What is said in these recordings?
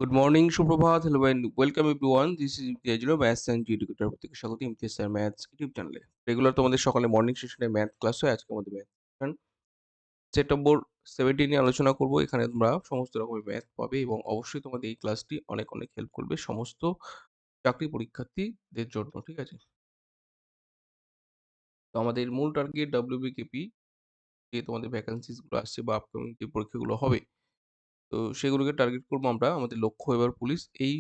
Good morning, সুপ্রভাত, hello and welcome everyone. This is Imtiaz, maths and educator প্রত্যেককে স্বাগত Imtiaz sir maths YouTube চ্যানেলে। Regular তোমাদের সকালে মর্নিং সেশনে ম্যাথ ক্লাস হয়। আজকে আমাদের ম্যাথ সেশন সেট নম্বর 17 নিয়ে আলোচনা করব। এখানে তোমরা সমস্ত রকমের ম্যাথ পাবে এবং অবশ্যই তোমাদের এই ক্লাসটি অনেক অনেক হেল্প করবে সমস্ত চাকরি পরীক্ষার্থীদের জন্য। ঠিক আছে? তো আমাদের মূল টার্গেট WBKP, যে তোমাদের ভ্যাকেন্সিস গুলো আসছে বা আপকামিং যে পরীক্ষাগুলো হবে, তো সেগুলোকে টার্গেট করবো আমরা। আমাদের লক্ষ্য এবার পুলিশ এই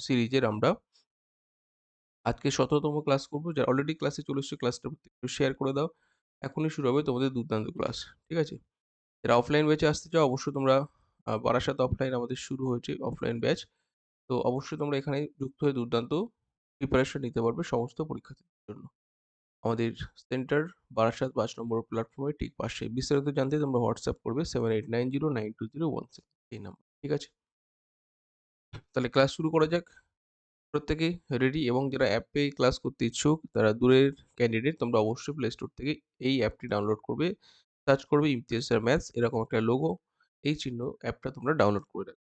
সিরিজের আমরা আজকে 17তম ক্লাস করব। যারা অলরেডি ক্লাসে চলে এসেছো ক্লাসটা একটু শেয়ার করে দাও। এখনই শুরু হবে তোমাদের দুর্দান্ত ক্লাস। ঠিক আছে? যারা অফলাইন ব্যাচে আসতে চাও অবশ্যই তোমরা বারাসাত অফলাইন আমাদের শুরু হয়েছে অফলাইন ব্যাচ। তো অবশ্যই তোমরা এখানে যুক্ত হয়ে দুর্দান্ত প্রিপারেশন নিতে পারবে সমস্ত পরীক্ষার্থীদের জন্য। আমাদের সেন্টার বারাসাত ৫ নম্বর প্ল্যাটফর্মের ঠিক পাশে। বিস্তারিত জানতে তোমরা হোয়াটসঅ্যাপ করবে 78909201 এই নাম্বার। ঠিক আছে? তাহলে ক্লাস শুরু করা যাক। প্রত্যেকেই রেডি এবং যারা অ্যাপে ক্লাস করতে ইচ্ছুক তারা দূরের ক্যান্ডিডেট, তোমরা অবশ্যই প্লে স্টোর থেকে এই অ্যাপটি ডাউনলোড করবে। সার্চ করবে ইমতিয়াজ স্যার ম্যাথস, এরকম একটা লোগো, এই চিহ্ন অ্যাপটা তোমরা ডাউনলোড করে রাখবে।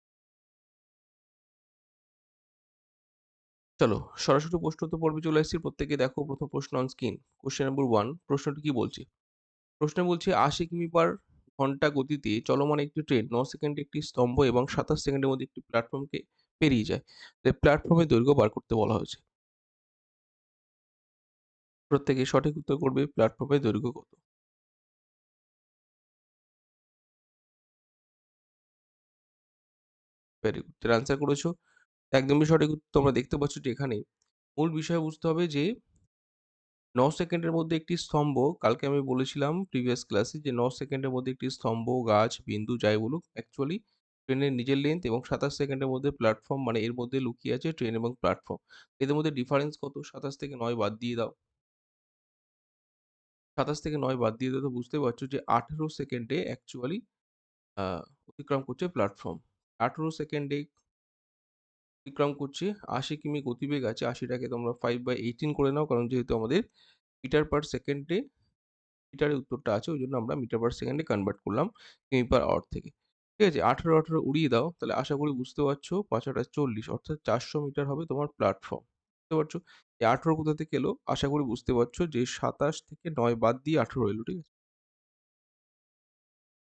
চলো সরাসরি প্রশ্নোত্তর পর্বে চলে এসেছি। প্রত্যেকে দেখো প্রথম প্রশ্ন অন স্ক্রিন। কোশ্চেন নম্বর 1, প্রশ্নটি কি বলছে? প্রশ্নে বলছে ৮০ কিমি পার ঘন্টা গতিতে চলমান একটি ট্রেন ৯ সেকেন্ডে একটি স্তম্ভ এবং ২৭ সেকেন্ডের মধ্যে একটি প্ল্যাটফর্মকে পেরিয়ে যায়। প্ল্যাটফর্মের দৈর্ঘ্য বার করতে বলা হয়েছে। প্রত্যেকে সঠিক উত্তর করবে প্ল্যাটফর্মের দৈর্ঘ্য কত। Very good. যারা আনসার করেছো একদমই সঠিক উত্তর। তোমরা দেখতে পাচ্ছ যে এখানে মূল বিষয় বুঝতে হবে যে ৯ সেকেন্ডের মধ্যে একটি স্তম্ভ, কালকে আমি বলেছিলাম প্রিভিয়াস ক্লাসে যে ৯ সেকেন্ডের মধ্যে একটি স্তম্ভ, গাছ, বিন্দু যাই বলুক অ্যাকচুয়ালি ট্রেনের নিজের লেন্থ এবং ২৭ সেকেন্ডের মধ্যে প্ল্যাটফর্ম, মানে এর মধ্যে লুকিয়ে আছে ট্রেন এবং প্ল্যাটফর্ম। এদের মধ্যে ডিফারেন্স কত? ২৭ থেকে ৯ বাদ দিয়ে দাও। ২৭ থেকে ৯ বাদ দিয়ে দাও তো বুঝতে পারছো যে ১৮ সেকেন্ডে অ্যাকচুয়ালি আ অতিক্রম করছে প্ল্যাটফর্ম। ১৮ সেকেন্ডে অতিক্রম করছে ৮০ কিমি গতিবেগ আছে। ৮০ টাকে তোমরা 5/18 করে নাও। কারণ যেহেতু আমাদের মিটার পার সেকেন্ডে মিটারের উত্তরটা আছে, ওইজন্য আমরা মিটার পার সেকেন্ডে কনভার্ট করলাম কিমি পার আওয়ার থেকে। ঠিক আছে? ১৮ উড়িয়ে দাও। তাহলে আশা করি বুঝতে পারছো ৫ × ৪০ অর্থাৎ ৪০০ মিটার হবে তোমার প্ল্যাটফর্ম। বুঝতে পারছো? এই ১৮ কোথা থেকে এলো? আশা করি বুঝতে পারছো যে ২৭ থেকে ৯ বাদ দিয়ে ১৮ এলো। ঠিক আছে?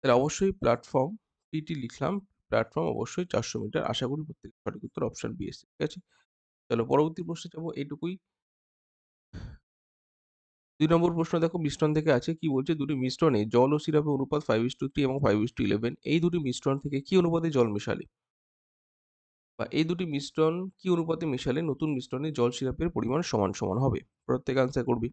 তাহলে অবশ্যই প্ল্যাটফর্ম পিটি লিখলাম। প্ল্যাটফর্ম অবশ্যই ৪০০ মিটার। আশা করি প্রত্যেকের সঠিক উত্তর অপশন বি এসছে। ঠিক আছে? চলো পরবর্তী প্রশ্নে যাবো, এইটুকুই। ২ নম্বর প্রশ্ন দেখো মিশ্রণ থেকে আছে। কি বলছে? দুটি মিশ্রণে জল ও সিরাপের অনুপাত 5:3 এবং 5:11। এই দুটি মিশ্রণ থেকে কি অনুপাতে জল মেশালে বা এই দুটি মিশ্রণ কি অনুপাতে মেশালে নতুন মিশ্রণে জল সিরাপের পরিমাণ সমান সমান হবে? প্রত্যেকে আনসার করবি।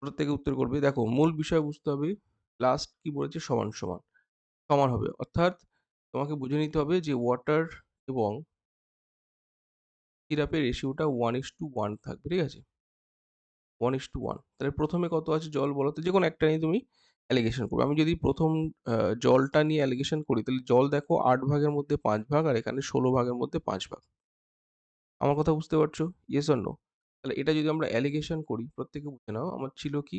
প্রত্যেকে উত্তর করবে। দেখো মূল বিষয় বুঝতে হবে, লাস্ট কি বলেছে? সমান সমান। সমান হবে অর্থাৎ তোমাকে বুঝে নিতে হবে যে ওয়াটার এবং সিরাপের রেশিওটা 1:1 থাকবে। ঠিক আছে? 1:1। তাহলে প্রথমে কত আছে জল বলো তো? যেকোনো একটা নিয়ে তুমি অ্যালিগেশন করবে। আমি যদি প্রথম জলটা নিয়ে অ্যালিগেশন করি, তাহলে জল দেখো ৮ ভাগের মধ্যে ৫ ভাগ আর এখানে ১৬ ভাগের মধ্যে ৫ ভাগ। আমার কথা বুঝতে পারছো? Yes or no? তাহলে এটা যদি আমরা অ্যালিগেশন করি, প্রত্যেকে বুঝে নাও আমার ছিল কি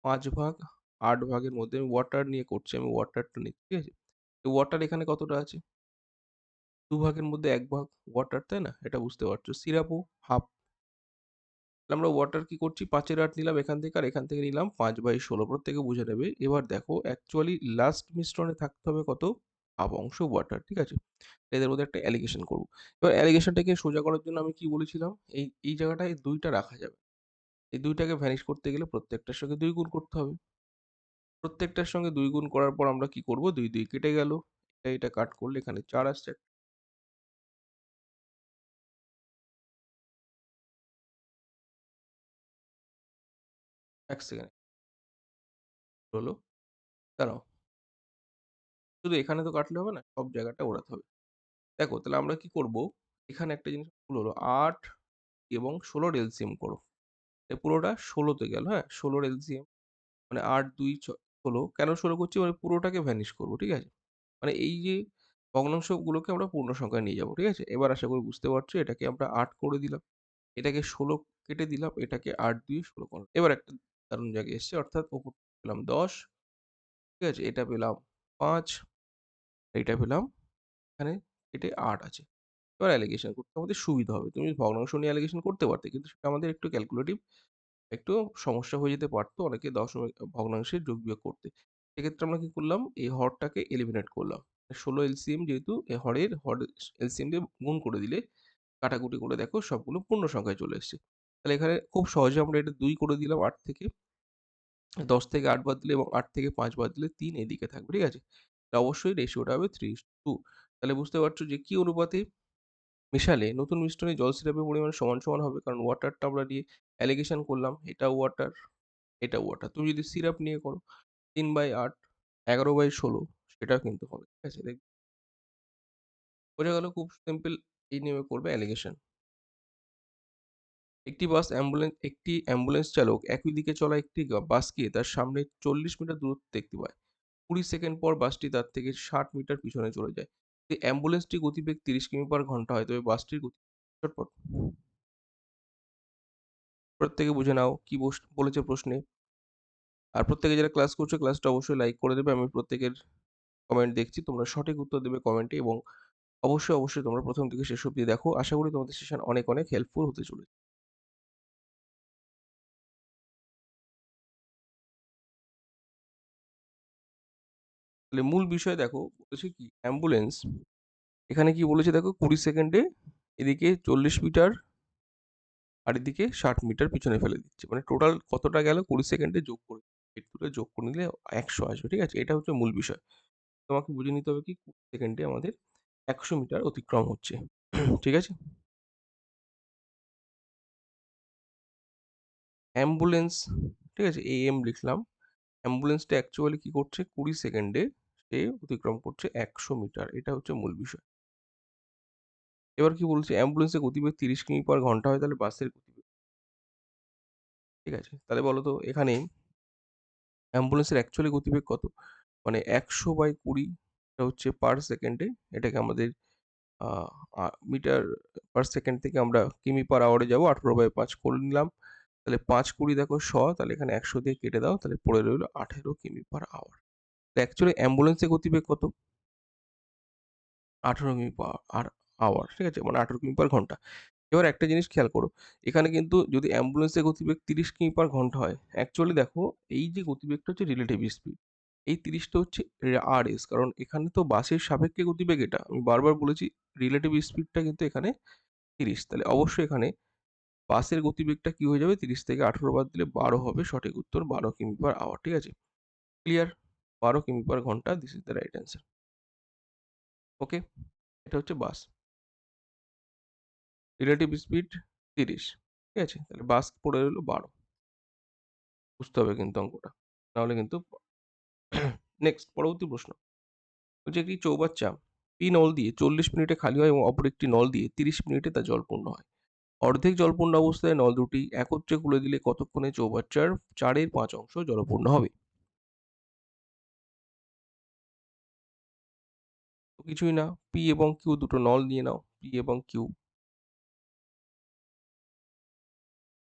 ৫ ভাগ ৮ ভাগের মধ্যে আমি ওয়াটার নিয়ে করছি। আমি ওয়াটারটা নিচ্ছি। ঠিক আছে? তো ওয়াটার এখানে কতটা আছে? ২ ভাগের মধ্যে ১ ভাগ ওয়াটার, তাই না? এটা বুঝতে পারছো। সিরাপও হাফ। তাহলে আমরা ওয়াটার কি করছি? ৫ এর ৮ নিলাম এখান থেকে আর এখান থেকে নিলাম ৫/১৬। প্রত্যেকে বুঝে নেবে। এবার দেখো অ্যাকচুয়ালি লাস্ট মিশ্রণে থাকতে হবে কত? হাফ অংশ ওয়াটার। ঠিক আছে? এদের মধ্যে একটা অ্যালিগেশন করব। এবার অ্যালিগেশনটাকে সোজা করার জন্য আমি কি বলেছিলাম? এই জায়গাটায় ২ টা রাখা যাবে। এই ২ টাকে ভ্যানিশ করতে গেলে প্রত্যেকটার সঙ্গে ২ গুণ করতে হবে। প্রত্যেকটার সঙ্গে ২ গুণ করার পর আমরা কি করব? ২, ২ কেটে গেল। এটা কাট করলে এখানে ৪ আসছে। ১ সেকেন্ড হলো। দাঁড়াও। শুধু এখানে তো কাটলে হবে না, সব জায়গাটা ওড়াতে হবে। দেখো তাহলে আমরা কি করব? এখানে একটা জিনিস ভুল হলো। ৮ এবং ১৬ র এলসিএম করো। পুরোটা ১৬ তে গেল, হ্যাঁ? ১৬ র এলসিএম মানে ৮, ২, ১৬। কেন ১৬ করছি? মানে পুরোটাকে ভ্যানিশ করব। ঠিক আছে? মানে এই যে ভগ্নাংশগুলোকে আমরা পূর্ণ সংখ্যায় নিয়ে যাব। ঠিক আছে? এবার আশা করি বুঝতে পারছো। এটাকে আমরা ৮ করে দিলাম। এটাকে ১৬ কেটে দিলাম। এটাকে ৮ দিয়ে ১৬ করলাম। এবার একটা দারুণ জায়গায় এসছে অর্থাৎ উপর পেলাম ১০। ঠিক আছে? এটা পেলাম ৫, এইটা পেলাম, এখানে কেটে ৮ আছে। এবার অ্যালিগেশন করতে আমাদের সুবিধা হবে। তুমি ভগ্নাংশ নিয়ে অ্যালিগেশন করতে পারতে। কিন্তু সেটা আমাদের একটু ক্যালকুলেটিভ একটু সমস্যা হয়ে যেতে পারতো অনেকে দশমিক ভগ্নাংশের যোগ বিয়োগ করতে। সেক্ষেত্রে আমরা কি করলাম? এই হরটাকে এলিমিনেট করলাম। ১৬ এলসিএম যেহেতু হর এলসিএম দিয়ে গুণ করে দিলে কাটাকুটি করে দেখো সবগুলো পূর্ণ সংখ্যায় চলে এসছে। তাহলে এখানে খুব সহজে আমরা এটা ২ করে দিলাম ৮ থেকে। ১০ থেকে ৮ বাদ দিলে এবং ৮ থেকে ৫ বাদ দিলে ৩ এদিকে থাকবে। ঠিক আছে? তা অবশ্যই রেশিওটা হবে 3:2। তাহলে বুঝতে পারছো যে কি অনুপাতে মেশালে নতুন মিশ্রণে জল সিরাপের পরিমাণ সমান, সমান হবে। কারণ ওয়াটারটা আমরা দিয়ে অ্যালিগেশন করলাম। এটা ওয়াটার, এটা ওয়াটার। তুমি যদি সিরাপ নিয়ে করো ৩/৮, ১১/১৬ সেটাও কিন্তু হবে। ঠিক আছে? বোঝা গেল খুব সিম্পল এই নিয়মে করবে অ্যালিগেশন। একটি অ্যাম্বুলেন্স চালক একই দিকে চলা একটি বাসকে তার সামনে ৪০ মিটার দূরত্বে দেখতে পায়। ২০ সেকেন্ড পর বাসটি তার থেকে ৬০ মিটার পিছনে চলে যায়। যদি অ্যাম্বুলেন্সটির গতিবেগ ৩০ কিমি/ঘন্টা হয় তবে বাসটির গতি চটপট। প্রত্যেকে বুঝে নাও কি বলেছে প্রশ্নে। আর প্রত্যেকে যারা ক্লাস করছো ক্লাসটা অবশ্যই লাইক করে দেবে। আমি প্রত্যেকের কমেন্ট দেখছি। তোমরা সঠিক উত্তর দেবে কমেন্টে এবং অবশ্যই, অবশ্যই তোমরা ১ম থেকে শেষ অব্দি দেখো। আশা করি তোমাদের সেশন অনেক, অনেক হেল্পফুল হতে চলেছে। তাহলে মূল বিষয় দেখো বলেছে কি অ্যাম্বুলেন্স এখানে কি বলেছে দেখো ২০ সেকেন্ডে এদিকে ৪০ মিটার আর এদিকে ৬০ মিটার পিছনে ফেলে দিচ্ছে। মানে টোটাল কতটা গেল ২০ সেকেন্ডে যোগ করে এর দুটো যোগ করে নিলে ১০০ আসবে। ঠিক আছে? এটা হচ্ছে মূল বিষয়। তোমাকে বুঝে নিতে হবে কি ২০ সেকেন্ডে আমাদের ১০০ মিটার অতিক্রম হচ্ছে। ঠিক আছে? অ্যাম্বুলেন্স ঠিক আছে? AM লিখলাম। অ্যাম্বুলেন্সটা অ্যাকচুয়ালি কি করছে ২০ সেকেন্ডে সে অতিক্রম করছে ১০০ মিটার। এটা হচ্ছে মূল বিষয়। এবার কি বলছে অ্যাম্বুলেন্সের গতিবেগ ৩০ কিমি/ঘন্টা হয় তাহলে বাসের গতিবেগ ঠিক আছে? তাহলে বলো তো এখানে অ্যাম্বুলেন্সের অ্যাকচুয়ালি গতিবেগ কত? মানে ১০০/২০ এটা হচ্ছে পার সেকেন্ডে। এটাকে আমাদের আ আ মিটার পার সেকেন্ড থেকে আমরা কিমি/আওয়ারে যাবো ১৮/৫ করে নিলাম। তাহলে ৫-২০ দেখো তাহলে এখানে ১০০ দিয়ে কেটে দাও। তাহলে পড়ে রইল ১৮ কিমি/আওয়ার। অ্যাকচুয়ালি অ্যাম্বুলেন্সের গতিবেগ কত? ১৮ কিমি/আওয়ার ঠিক আছে? মানে ১৮ কিমি/ঘন্টা। এবার একটা জিনিস খেয়াল করো। এখানে কিন্তু যদি অ্যাম্বুলেন্সের গতিবেগ ৩০ কিমি/ঘন্টা হয়, অ্যাকচুয়ালি দেখো এই যে গতিবেগটা হচ্ছে রিলেটিভ স্পিড। এই ৩০ টা হচ্ছে RS কারণ এখানে তো বাসের সাপেক্ষে গতিবেগ এটা। আমি বারবার বলেছি রিলেটিভ স্পিডটা কিন্তু এখানে ৩০ তাহলে অবশ্যই এখানে বাসের গতিবেগটা কি হয়ে যাবে ৩০ থেকে ১৮ বাদ দিলে ১২ হবে সঠিক উত্তর ১২ কিমি/আওয়ার ঠিক আছে? ক্লিয়ার? ১২ কিমি/ঘন্টা this is the right answer. Okay? এটা হচ্ছে বাস। রিলেটিভ স্পিড ৩০ ঠিক আছে? তাহলে বাস পড়ে রইল ১২ বুঝতে হবে কিন্তু অঙ্কটা। নাহলে কিন্তু নেক্সট পরবর্তী প্রশ্ন। বলছে একটি চৌবাচ্চা P নল দিয়ে ৪০ মিনিটে খালি হয় এবং অপর একটি নল দিয়ে ৩০ মিনিটে তা জলপূর্ণ হয়। অর্ধেক জলপূর্ণ অবস্থায় নল দুটি একত্রে খুলে দিলে কতক্ষণে চৌবাচ্চার ৪/৫ অংশ জলপূর্ণ হবে? তো কিছুই না। P এবং Q দুটো নল নিয়ে নাও। P এবং Q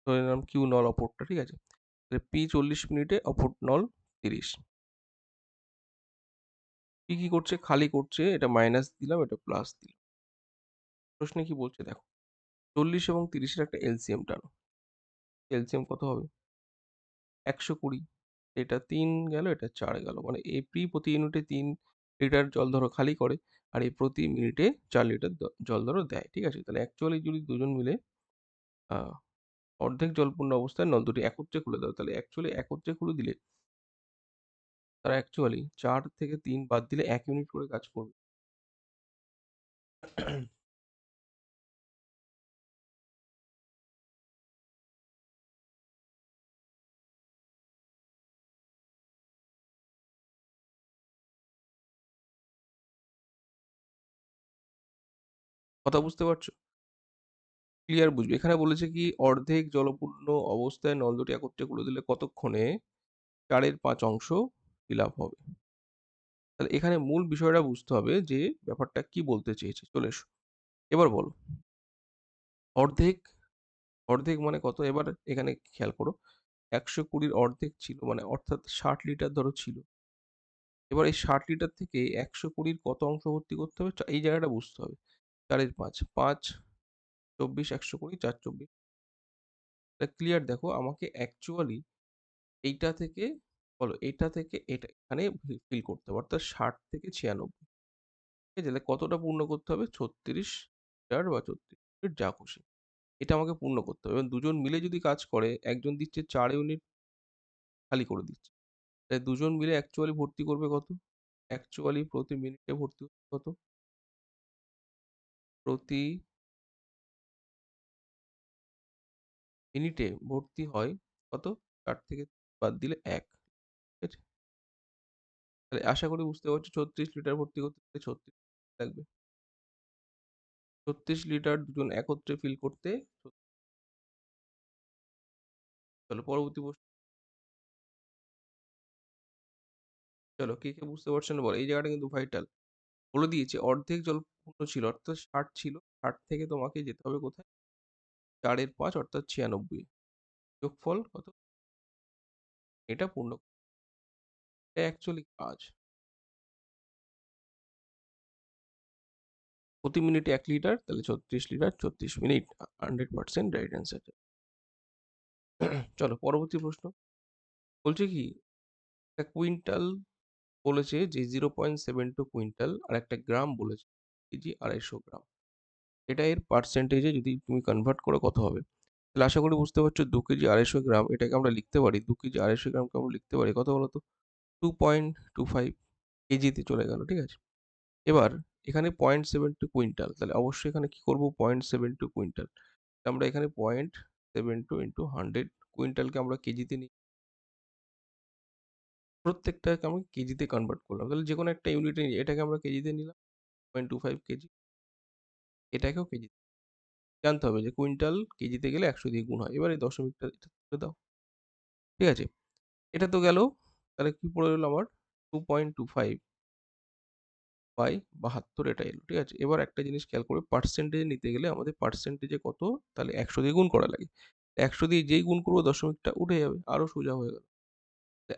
ধরে নিলাম Q নল অপরটা ঠিক আছে? তাহলে P ৪০ মিনিটে অপর নল ৩০। P কি করছে? খালি করছে। এটা মাইনাস দিলাম, এটা প্লাস দিলাম। প্রশ্নে কি বলছে দেখো। ৪০ এবং ৩০ এর একটা এলসিএম টানো। এলসিএম কত হবে? ১২০ এটা ৩ গেল, এটা ৪ গেল। মানে এপি প্রতি ইউনিটে ৩ লিটার জল ধরো খালি করে আর এই প্রতি মিনিটে ৪ লিটার জল ধরো দেয়। ঠিক আছে? তাহলে অ্যাকচুয়ালি যদি দুজন মিলে আ অর্ধেক জলপূর্ণ অবস্থায় নল দুটি একত্রে খুলে দাও। তাহলে অ্যাকচুয়ালি একত্রে খুলে দিলে তারা অ্যাকচুয়ালি ৪ থেকে ৩ বাদ দিলে ১ ইউনিট করে কাজ করবে। কথা বুঝতে পারছো? ক্লিয়ার বুঝবে। এখানে বলেছে কি অর্ধেক জলপূর্ণ অবস্থায় নল দুটি একত্রে খুলে দিলে কতক্ষণে ৪/৫ অংশ ফিল আপ হবে। তাহলে এখানে মূল বিষয়টা বুঝতে হবে যে ব্যাপারটা কি বলতে চেয়েছে। চলে এসো। এবার বলো। অর্ধেক, অর্ধেক মানে কত? এবার এখানে খেয়াল করো। ১২০ র অর্ধেক ছিল মানে অর্থাৎ ৬০ লিটার ধরো ছিল এবার এই 60 লিটার থেকে 120 কত অংশ ভর্তি করতে হবে? এই জায়গাটা বুঝতে হবে। 4 এর 5, 5, 24, 120, 4, 24 এটা ক্লিয়ার দেখো আমাকে অ্যাকচুয়ালি এইটা থেকে বলো এটা থেকে এটা এখানে ফিল করতে হবে। অর্থাৎ 60 থেকে 96 ঠিক আছে? তাহলে কতটা পূর্ণ করতে হবে? 36 লিটার বা 36 মিনিট যা খুশি। এটা আমাকে পূর্ণ করতে হবে। এবং দুজন মিলে যদি কাজ করে, একজন দিচ্ছে 4 ইউনিট খালি করে দিচ্ছে। তাই দুজন মিলে অ্যাকচুয়ালি ভর্তি করবে কত? অ্যাকচুয়ালি প্রতি মিনিটে ভর্তি হচ্ছে কত? প্রতি মিনিটে ভর্তি হয় কত? ৪ থেকে বাদ দিলে ১। ঠিক আছে? তাহলে আশা করি বুঝতে পারছো ৩৬ লিটার ভর্তি করতে গেলে ৩৬ লাগবে। ৩৬ লিটার দুজন একত্রে ফিল করতে চলো পরবর্তী প্রশ্ন। চলো কে বুঝতে পারছো না বলো? এই জায়গাটা কিন্তু ভাইটাল। বলে দিয়েছে অর্ধেক জল পূর্ণ ছিল অর্থাৎ ৬০ ছিল। ৬০ থেকে তোমাকে যেতে হবে কোথায়? ৪ এর ৫ অর্থাৎ ৯৬। যোগফল কত? এটা পূর্ণ এটা অ্যাকচুয়ালি কাজ। প্রতি মিনিটে ১ লিটার তাহলে ৩৬ লিটার ৩৬ মিনিট 100% রাইট অ্যান্সার। চলো পরবর্তী প্রশ্ন। বলছে কি একটা কুইন্টাল বলেছে যে 0.72 কুইন্টাল আর একটা গ্রাম বলেছে কেজি ২৫০ গ্রাম। এটা এর পার্সেন্টেজে যদি তুমি কনভার্ট করো কত হবে? তাহলে আশা করি বুঝতে পারছো ২ কেজি ২৫০ গ্রাম এটাকে আমরা লিখতে পারি ২ কেজি ২৫০ গ্রামকে আমরা লিখতে পারি কত বলো তো? 2.25 কেজিতে চলে গেল, ঠিক আছে? এবার এখানে 0.72 কুইন্টাল তাহলে অবশ্যই এখানে কি করব 0.72 কুইন্টাল। আমরা এখানে 0.72 ইন্টু 100 কুইন্টালকে আমরা কেজিতে নিই। প্রত্যেকটাকে আমি কেজিতে কনভার্ট করলাম। তাহলে যেকোনো একটা ইউনিটে এটাকে আমরা কেজিতে নিলাম 0.25 কেজি। এটাকেও কেজি জানতে হবে যে কুইন্টাল কেজিতে গেলে ১০০ দিয়ে গুণ হয়। এবার এই দশমিকটা এটা তুলে দাও। ঠিক আছে? এটা তো গেল। তাহলে কি পড়ে রইল আমার 2.25 বাই ৭২ এটা এলো। ঠিক আছে? এবার একটা জিনিস খেয়াল করবে পার্সেন্টেজে নিতে গেলে আমাদের পার্সেন্টেজে কত? তাহলে ১০০ দিয়ে গুণ করা লাগে। ১০০ দিয়ে যেই গুণ করব দশমিকটা উঠে যাবে। আরো সোজা হয়ে গেল।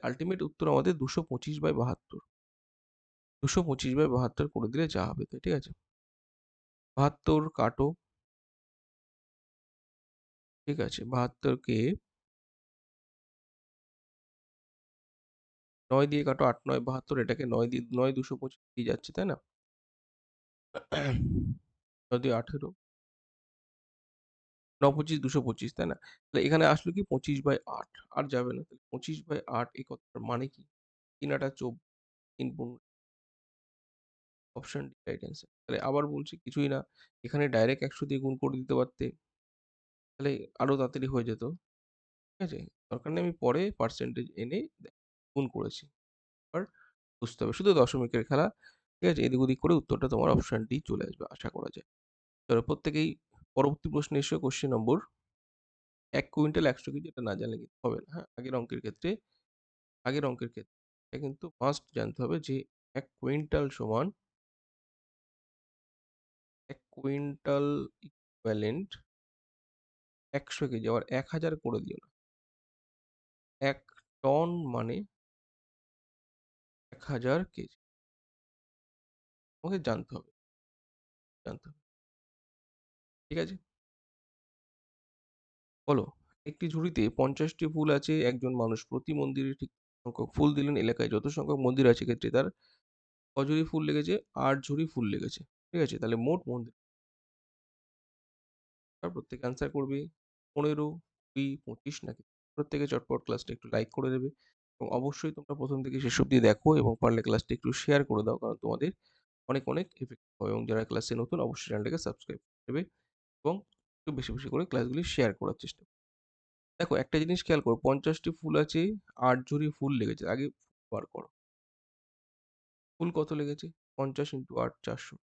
আল্টিমেট উত্তর আমাদের ২২৫/৭২। ২২৫/৭২ করে দিলে যা হবে তাই। ঠিক আছে? ৭২ কাটো। ঠিক আছে? ৭২ কে ৯ দিয়ে কাটো ৮ ৯ ৭২ এটাকে ৯ দিয়ে ৯ ২২৫ দিয়ে যাচ্ছে তাই না? ৯ দিয়ে ১৮ ৯ ২৫ ২২৫ তাই না? তাহলে এখানে আসলো কি ২৫/৮ আর যাবে না। তাহলে ২৫/৮ এই কথাটার মানে কি? ৩ ৮ ২৪ ৩ ১৫ অপশন ডি রাইট অ্যান্সার। তাহলে আবার বলছি কিছুই না। এখানে ডাইরেক্ট ১০০ দিয়ে গুণ করে দিতে পারতে। তাহলে আরো তাড়াতাড়ি হয়ে যেত। ঠিক আছে? দরকার নেই আমি পরে পার্সেন্টেজ এনে গুণ করেছি। এবার বুঝতে হবে। শুধু দশমিকের খেলা। ঠিক আছে? এদিক ওদিক করে উত্তরটা তোমার অপশন ডি চলে আসবে আশা করা যায়। চলো প্রত্যেকেই পরবর্তী প্রশ্নে এসো কোয়েশ্চেন নম্বর ১ কুইন্টাল ১০০ কেজি এটা না জানলে কিন্তু হবে না। হ্যাঁ? আগের অঙ্কের ক্ষেত্রে এটা কিন্তু মাস্ট জানতে হবে যে ১ কুইন্টাল সমান ১ কুইন্টাল ইকুইভ্যালেন্ট ১০০ কেজি আবার ১০০০ করে দিও না। ১ টন মানে ১০০০ কেজি। তোমাকে জানতে হবে। ঠিক আছে? বলো একটি ঝুড়িতে ৫০ টি ফুল আছে। একজন মানুষ প্রতি মন্দিরে ঠিক সংখ্যক ফুল দিলেন। এলাকায় যত সংখ্যক মন্দির আছে সেক্ষেত্রে তার কঝুড়ি ফুল লেগেছে? ৮ ঝুড়ি ফুল লেগেছে। ঠিক আছে? তাহলে মোট মন্দির প্রত্যেকে অ্যান্সার করবে ১৫, ২০, ২৫ নাকি? প্রত্যেকে চটপট ক্লাসটা একটু লাইক করে দেবে এবং অবশ্যই তোমরা ১ম থেকে শেষ অব্দি দেখো এবং পারলে ক্লাসটা একটু শেয়ার করে দাও। কারণ তোমাদের অনেক ইফেক্ট হবে এবং যারা ক্লাসে নতুন অবশ্যই চ্যানেলটাকে সাবস্ক্রাইব করে দেবে এবং একটু বেশি করে ক্লাসগুলি শেয়ার করার চেষ্টা করো। দেখো একটা জিনিস খেয়াল করো ৫০ টি ফুল আছে, ৮ ঝুড়ি ফুল লেগেছে। আগে বার করো। ফুল কত লেগেছে? ৫০ × ৮ ৪০০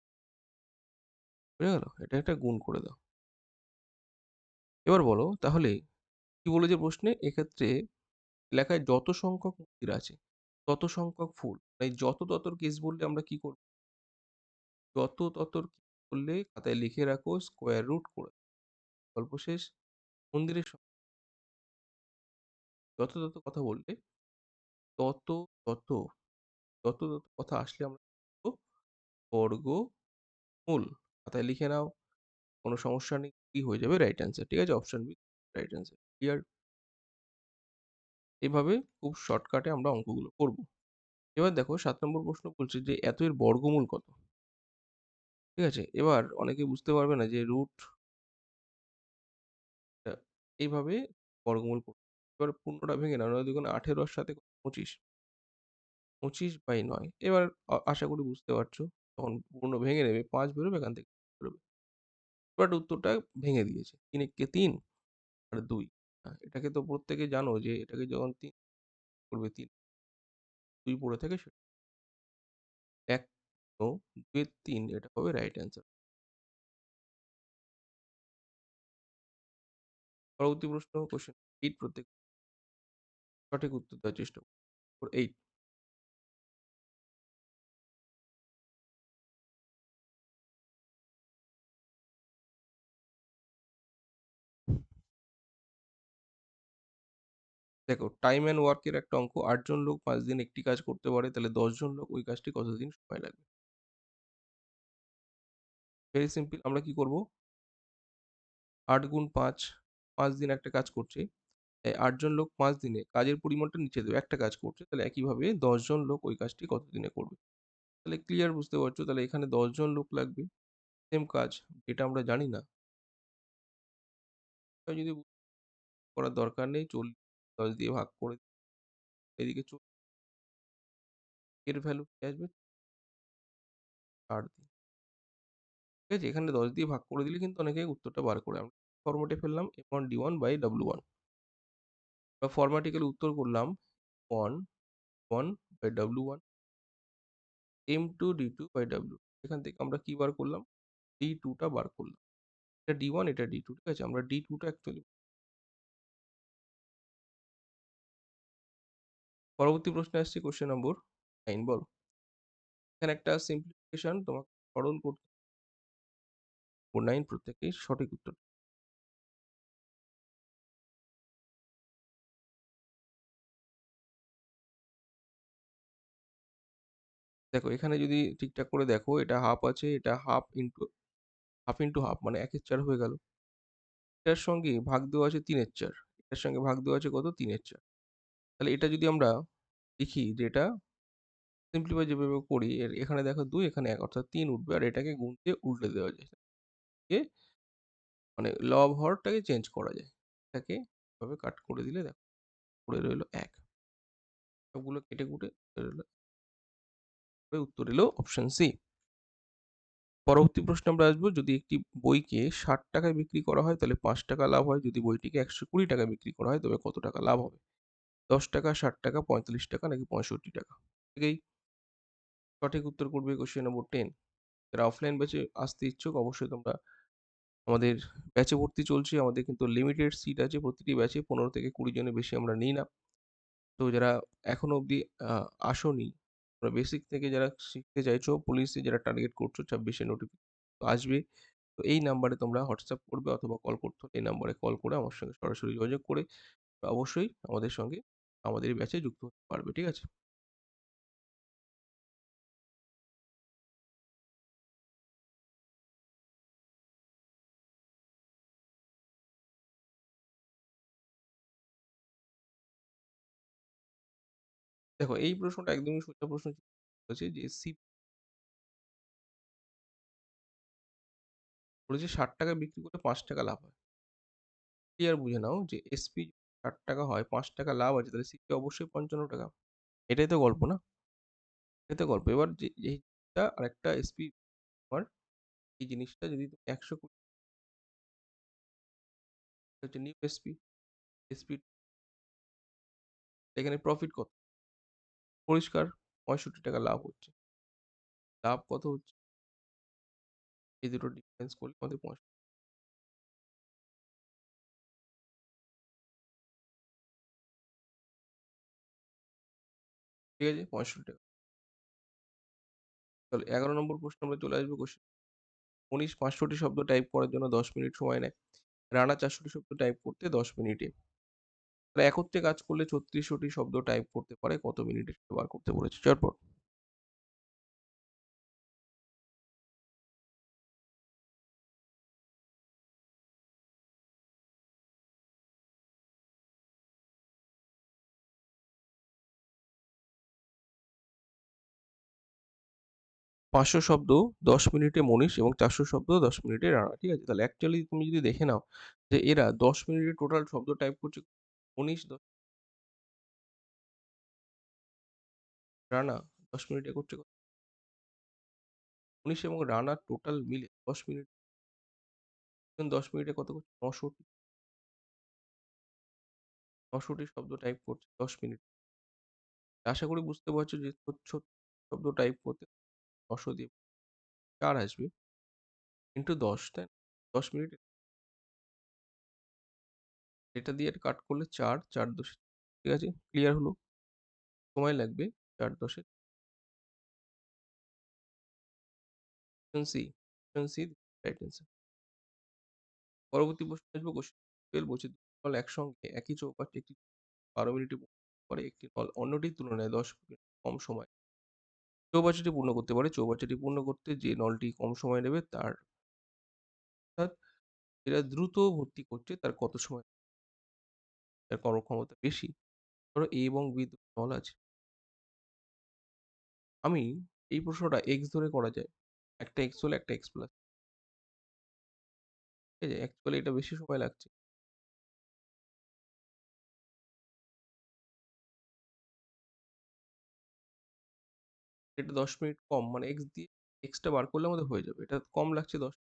বুঝে গেল? এটা একটা গুণ করে দাও। এবার বলো তাহলে কি বলেছে প্রশ্নে? এক্ষেত্রে এলাকায় যত সংখ্যক মন্দির আছে, তত সংখ্যক ফুল। তাই যত ততর কেস বললে আমরা কি করব? যত ততর কেস বললে খাতায় লিখে রাখো স্কোয়ার রুট করে। গল্প শেষ। মন্দিরের যত তত কথা বললে তত তত যত কথা আসলে আমরা লিখব বর্গমূল। খাতায় লিখে নাও, কোনো সমস্যা নেই। কি হয়ে যাবে? Right answer. ঠিক আছে? Option B right answer. Clear? এভাবে খুব শর্টকাটে আমরা অঙ্কগুলো করব। এবার দেখো ৭ নম্বর প্রশ্ন বলছে যে এত এর বর্গমূল কত? ঠিক আছে? এবার অনেকে বুঝতে পারবে না যে রুট এইভাবে বর্গমূল করতে। এবার পূর্ণটা ভেঙে নাও। ৯ দুগুণে ১৮ আর ৭ এ ২৫। ২৫/৯। এবার আশা করি বুঝতে পারছো। তখন পূর্ণ ভেঙে নেবে, ৫ বেরোবে এখান থেকে বেরোবে। এবার উত্তরটা ভেঙে দিয়েছে। ৩ একে ৩ আর ২। এটাকে তো প্রত্যেকে জানো যে এটাকে যখন ৩ করবে ৩, ২ পড়ে থাকে সেটা ১ ও ২ এর ৩ এটা হবে রাইট অ্যান্সার। পরবর্তী প্রশ্ন কোয়েশ্চেন ৮ প্রত্যেক সঠিক উত্তর দেওয়ার চেষ্টা করো। ৮ দেখো টাইম অ্যান্ড ওয়ার্ক এর একটা অঙ্ক ৮ জন লোক ৫ দিন একটি কাজ করতে পারে তাহলে ১০ জন লোক ওই কাজটি কতদিন সময় লাগবে? ভেরি সিম্পল আমরা কি করব? ৮ গুণ ৫, ৫ দিন একটা কাজ করছে। এই ৮ জন লোক ৫ দিনে কাজের পরিমাণটা নিচে দেবে। একটা কাজ করছে। তাহলে একইভাবে ১০ জন লোক ওই কাজটি কত দিনে করবে? তাহলে ক্লিয়ার বুঝতে পারছো। তাহলে এখানে ১০ জন লোক লাগবে। সেম কাজ যেটা আমরা জানি না। তাই যদি করার দরকার নেই ১০ দিয়ে ভাগ করে এদিকে এর ভ্যালু কি আসবে? ৮ দিন। ঠিক আছে? এখানে ১০ দিয়ে ভাগ করে দিলে কিন্তু অনেকেই উত্তরটা বার করে। আমরা ফরম্যাটে ফেললাম M1D1/W1 বা ফরম্যাটিক্যালি উত্তর করলাম 1/W1 M2D2/W। এখান থেকে আমরা কি বার করলাম? D2 টা বার করলাম। এটা D1 এটা D2 ঠিক আছে? আমরা D2 টা অ্যাকচুয়ালি পরবর্তী প্রশ্নে আসছি কোয়েশ্চেন নম্বর 9 বলো। এখানে একটা সিম্পলিফিকেশন তোমাকে সরল করতে 9 প্রত্যেকেই সঠিক উত্তর। দেখো এখানে যদি ঠিকঠাক করে দেখো এটা হাফ আছে, এটা হাফ ইনটু হাফ মানে ১ এর ৪ হয়ে গেল। এটার সঙ্গে ভাগ দেওয়া আছে ৩ এর ৪। এটার সঙ্গে ভাগ দেওয়া আছে কত? ৩ এর ৪। তাহলে এটা যদি আমরা লিখি যে এটা সিম্পলিফাই যেভাবে করি এখানে দেখো ২ এখানে ১ অর্থাৎ ৩ উঠবে আর এটাকে গুণ দিয়ে উল্টে দেওয়া যায়। এ মানে লব হরটাকে চেঞ্জ করা যায়। এটাকে এভাবে কাট করে দিলে দেখো পড়ে রইল ১। সবগুলো কেটে কুটে রইল উত্তর এলো অপশন সি। পরবর্তী প্রশ্নে আমরা আসবো যদি একটি বইকে ৬০ টাকায় বিক্রি করা হয় তাহলে ৫ টাকা লাভ হয়। যদি বইটিকে ১২০ টাকায় বিক্রি করা হয় তবে কত টাকা লাভ হবে? ১০ টাকা, ৬০ টাকা, ৪৫ টাকা নাকি ৬৫ টাকা? থেকেই সঠিক উত্তর করবে কোয়েশ্চেন নম্বর ১০। যারা অফলাইন ব্যাচে আসতে ইচ্ছুক অবশ্যই তোমরা আমাদের ব্যাচে ভর্তি চলছে। আমাদের কিন্তু লিমিটেড সিট আছে প্রতিটি ব্যাচে ১৫ থেকে ২০ জনের বেশি আমরা নিই না। তো যারা এখনো অবধি আ আসোনি, তোমরা বেসিক থেকে যারা শিখতে চাইছো, পুলিশে যারা টার্গেট করছো ২৬ এ আসবে। তো এই নাম্বারে তোমরা হোয়াটসঅ্যাপ করবে অথবা কল করতে হলে এই নাম্বারে কল করে আমার সঙ্গে সরাসরি যোগাযোগ করে অবশ্যই আমাদের সঙ্গে আমাদের এই ব্যাচে যুক্ত হতে পারবে। ঠিক আছে? দেখো এই প্রশ্নটা একদমই সোজা প্রশ্ন বলেছে যে বলেছে ৳৬০ বিক্রি করে ৳৫ লাভ হয়। ক্লিয়ার বুঝে নাও যে এসপি ৳৬০ হয়, ৳৫ লাভ আছে তাহলে সিপি অবশ্যই ৳৫৫। এটাই তো গল্প না? এটাই তো গল্প। এবার যে এইটা আরেকটা এসপি তোমার এই জিনিসটা যদি তুমি ১২০ হচ্ছে নিউ এসপি, এসপি এখানে প্রফিট কত? পরিষ্কার ৳৬৫ লাভ হচ্ছে। লাভ কত হচ্ছে? এই দুটো ডিফারেন্স করলে আমাদের ঠিক আছে? ৳৬৫। তাহলে ১১ নম্বর প্রশ্নে আমরা চলে আসবো কোয়েশ্চেন। মনীষ ৫০০ টি শব্দ টাইপ করার জন্য ১০ মিনিট সময় নেয়। রানা ৪০০ টি শব্দ টাইপ করতে ১০ মিনিটে। তাহলে একত্রে কাজ করলে ৩৬০০ টি শব্দ টাইপ করতে পারে কত মিনিটে সেটা বার করতে বলেছে। চটপট। 500 শব্দ 10 মিনিটে মনীষ এবং 400 শব্দ 10 মিনিটে রানা। ঠিক আছে? তাহলে অ্যাকচুয়ালি তুমি যদি দেখে নাও যে এরা 10 মিনিটে টোটাল শব্দ টাইপ করছে মনীষ রানা 10 মিনিটে করছে কত? মনীষ এবং রানা টোটাল মিলে 10 মিনিট 10 মিনিটে কত করছে? 900 টি শব্দ টাইপ করছে 10 মিনিট। আশা করি বুঝতে পারছো যে শব্দ টাইপ করতে 900 দিয়ে 4 আসবে ইন্টু 10, তাই না? 10 মিনিটে এটা দিয়ে এটা কাট করলে 4, 4 দশে ঠিক আছে? ক্লিয়ার হলো? সময় লাগবে 4 দশে option C, option C right answer. পরবর্তী প্রশ্ন আসবে কোশ্চেন 12 বলছে দুটি নল একসঙ্গে একই চৌপাশে একটি 12 মিনিটে পূর্ণ করে একটি নল অন্যটির তুলনায় 10 মিনিট কম সময় চৌবাচ্চাটি পূর্ণ করতে পারে। চৌবাচ্চাটি পূর্ণ করতে যে নলটি কম সময় নেবে তার অর্থাৎ যেটা দ্রুত ভর্তি করছে তার কত সময় তার কর্মক্ষমতা বেশি। ধরো A এবং B দুটো নল আছে। আমি এই প্রশ্নটা x ধরে করা যায়। একটা x হলে একটা x প্লাস। ঠিক আছে? অ্যাকচুয়ালি এটা বেশি সময় লাগছে। এটা 10 মিনিট কম মানে x দিয়ে x টা বার করলে আমাদের হয়ে যাবে। এটা কম লাগছে 10।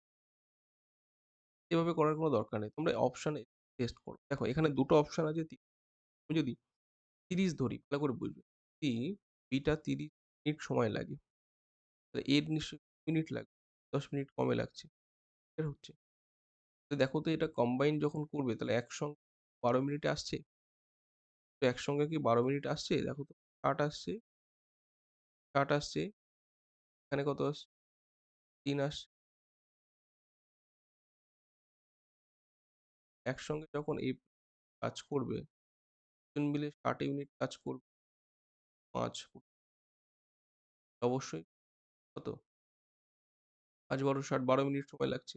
এভাবে করার কোনো দরকার নেই। তোমরা অপশনে টেস্ট করো। দেখো এখানে দুটো অপশন আছে। আমি যদি 30 ধরি ভালো করে বুঝবে। যদি b টা 30 মিনিট সময় লাগে তাহলে a এর নিশ্চয়ই মিনিট লাগবে। 10 মিনিট কমে লাগছে। এটা হচ্ছে। তো দেখো তো এটা কম্বাইন যখন করবে তাহলে একসঙ্গে 12 মিনিটে আসছে? তো একসঙ্গে কি 12 মিনিট আসছে? দেখো তো 60 আসছে, 60 আসছে। এখানে কত আসছে? 3 আসছে। একসঙ্গে যখন এই কাজ করবে, দুজন মিলে 60 ইউনিট কাজ করবে 5 অবশ্যই কত? 5 12 60 12 মিনিট সময় লাগছে।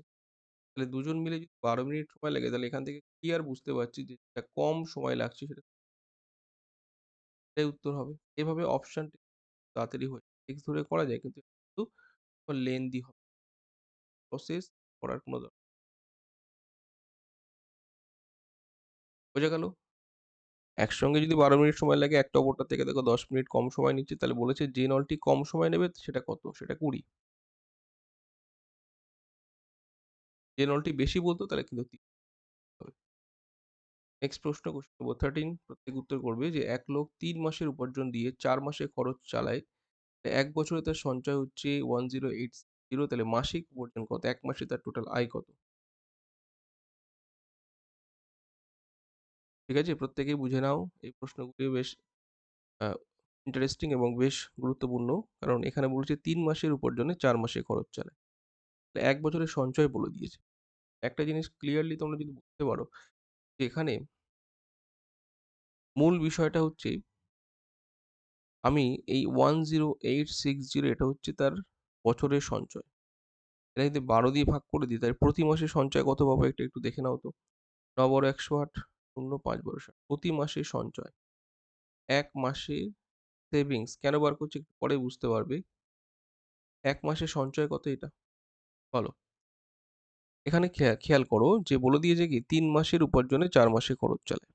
তাহলে দুজন মিলে যদি 12 মিনিট সময় লাগে তাহলে এখান থেকে ক্লিয়ার বুঝতে পারছি যে যেটা কম সময় লাগছে সেটাই উত্তর হবে। এভাবে অপশনটি তাড়াতাড়ি হয়ে যায়। টেক্সট ধরে করা যায় কিন্তু একটু লেন্দি হবে। প্রসেস করার কোনো দরকার বোঝা গেল? একসঙ্গে যদি 12 মিনিট সময় লাগে একটা অপরটা থেকে দেখো 10 মিনিট কম সময় নিচ্ছে তাহলে বলেছে যে নলটি কম সময় নেবে সেটা কত? সেটা 20। যে নলটি বেশি বলতো তাহলে কিন্তু 30 হবে। নেক্সট প্রশ্ন কোশ্চেন নম্বর 13 প্রত্যেক উত্তর করবে যে এক লোক 3 মাসের উপার্জন দিয়ে 4 মাসে খরচ চালায়। 1 বছরে তার সঞ্চয় হচ্ছে 1080 তাহলে মাসিক উপার্জন কত? 1 মাসে তার টোটাল আয় কত? ঠিক আছে? প্রত্যেকেই বুঝে নাও। এই প্রশ্নগুলি বেশ আ ইন্টারেস্টিং এবং বেশ গুরুত্বপূর্ণ। কারণ এখানে বলেছে ৩ মাসের উপার্জনে ৪ মাসে খরচ চালায়। ১ বছরের সঞ্চয় বলে দিয়েছে। একটা জিনিস ক্লিয়ারলি তোমরা যদি বুঝতে পারো যে এখানে মূল বিষয়টা হচ্ছে আমি এই 10860 এটা হচ্ছে তার বছরের সঞ্চয়। এটা যদি ১২ দিয়ে ভাগ করে দিই তাহলে প্রতি মাসে সঞ্চয় কত পাবো এটা একটু দেখে নাও তো। ৯ × ১০৮ শূন্য ৫ × ৬০ প্রতি মাসে সঞ্চয়। ১ মাসে সেভিংস কেন বার করছি একটু পরে বুঝতে পারবে। ১ মাসে সঞ্চয় কত এটা? বলো। এখানে খেয়াল করো যে বলে দিয়েছে কি ৩ মাসের উপার্জনে ৪ মাসে খরচ চালায়।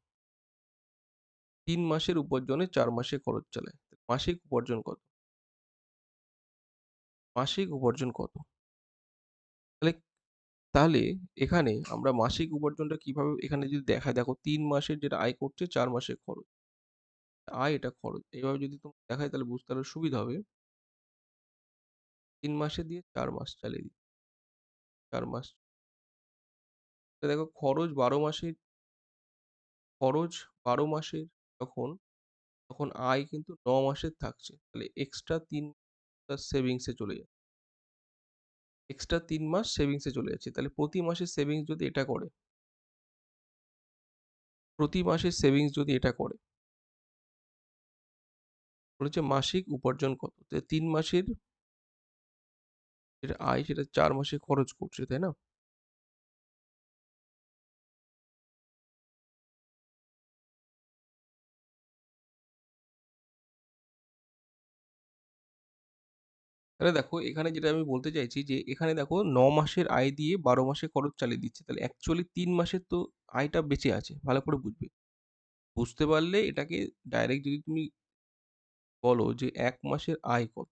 ৩ মাসের উপার্জনে ৪ মাসে খরচ চালায়। মাসিক উপার্জন কত? মাসিক উপার্জন কত? তাহলে তাহলে এখানে আমরা মাসিক উপার্জনটা কিভাবে এখানে যদি দেখায় দেখো ৩ মাসের যেটা আয় করছে ৪ মাসের খরচ। আয় এটা খরচ। এভাবে যদি তোমাকে দেখায় তাহলে বুঝতে আরো সুবিধা হবে। ৩ মাসে দিয়ে ৪ মাস চালিয়ে দিই। ৪ মাস। তো দেখো খরচ ১২ মাসের যখন তখন আয় কিন্তু ৯ মাসের থাকছে। তাহলে এক্সট্রা ৩ মাস সেভিংস এ চলে যাচ্ছে। এক্সট্রা ৩ মাস সেভিংস এ চলে যাচ্ছে। তাহলে প্রতি মাসে সেভিংস যদি এটা করে, প্রতি মাসে সেভিংস যদি এটা করে, বলেছে মাসিক উপার্জন কত? ৩ মাসের যেটা আয় সেটা ৪ মাসে খরচ করছে, তাই না? তাহলে দেখো এখানে যেটা আমি বলতে চাইছি যে এখানে দেখো ৯ মাসের আয় দিয়ে ১২ মাসে খরচ চালিয়ে দিচ্ছে। তাহলে অ্যাকচুয়ালি ৩ মাসের তো আয়টা বেঁচে আছে। ভালো করে বুঝবে। বুঝতে পারলে এটাকে ডাইরেক্ট যদি তুমি বলো যে ১ মাসের আয় কত?